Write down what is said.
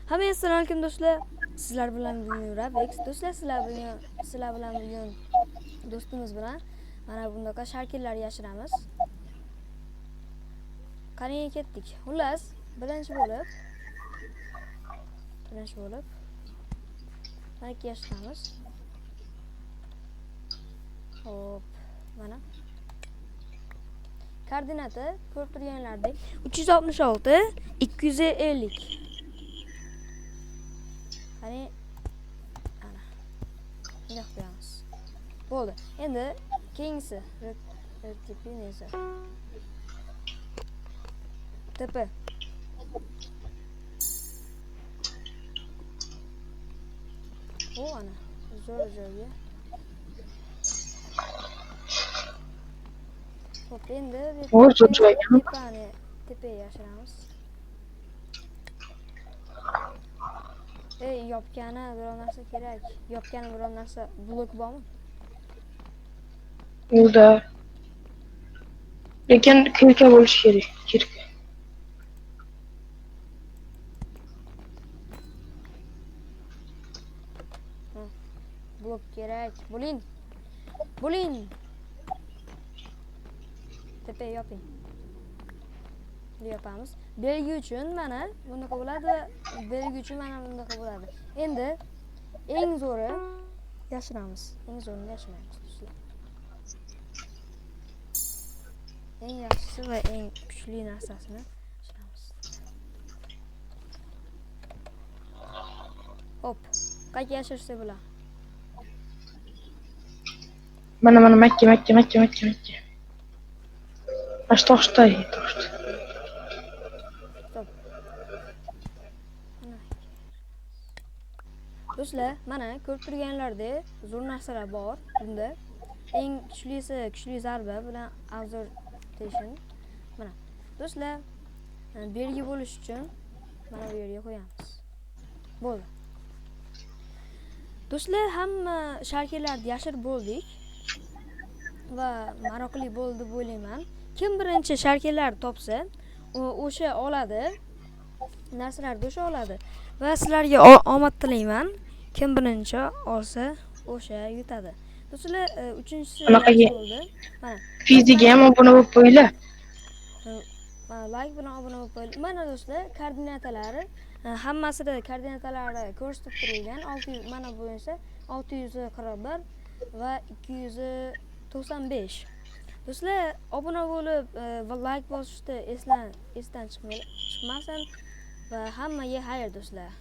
Hamma assalomu alaykum do'stlar. Sizlar bilan bugun Ravex. Do'stlar, sizlar bilan bugun do'stimiz bilan mana bundaqa sharkillar yashiramiz. Qaniga ketdik. Xullas, birinchi bo'lib mana ikki yashiramiz. Hop, mana. Koordinati ko'rib turganlardek 366 250. Qani ana. Bunday qo'yamiz. Bo'ldi. Endi keyingisi RTP nesa? Tepa. O ana. Zo'r joyga. Hop, endi zo'r joyga. tepaga yashiramiz. Yopgani biror narsa kerak. Yopgani biror narsa blok bormi? Yo'lda. Lekin kirka bo'lishi kerak. Kirka. Blok kerak. Bo'ling. Tepaga yoping. Yopamiz. Belgi uchun mana bunaqa bo'ladi, belgi uchun mana bunaqa bo'ladi. Endi eng zo'ri yashiramiz. Eng zo'rini yashiramiz do'stlar. Eng yaxshisi va eng kuchli narsasini yashiramiz. Hop, qayerga yashirsa bo'ladi? Mana Makka. Toshda. Stop. Do'stlar, mana ko'rib turganlardek zo'r narsalar bor bunda. Eng kuchli zarba bilan avzor teshin. Mana. Do'stlar, belgi bo'lish uchun mana bu yerga qo'yamiz. Bo'ldi. Do'stlar, hamma sharkillarni yashirib bo'ldik va maroqli bo'ldi deb o'ylayman. Kim birinchi sharkillar topsa, o'sha oladi. Narsalarni o'sha oladi. Va sizlarga omad tilayman. Kim birinchi olsa, o'sha yutadi. Do'stlar, uchinchisi bo'ldi. Mana Fiziga ham obuna bo'lib qo'yinglar. Like bilan obuna bo'lib qo'ying. Mana do'stlar, koordinatalari hammasida koordinatalari ko'rsatib turilgan. 600 mana bu esa 641 va 295. Do'stlar, obuna bo'lib va like bosishni esdan chiqmasin va hammaga xayr do'stlar.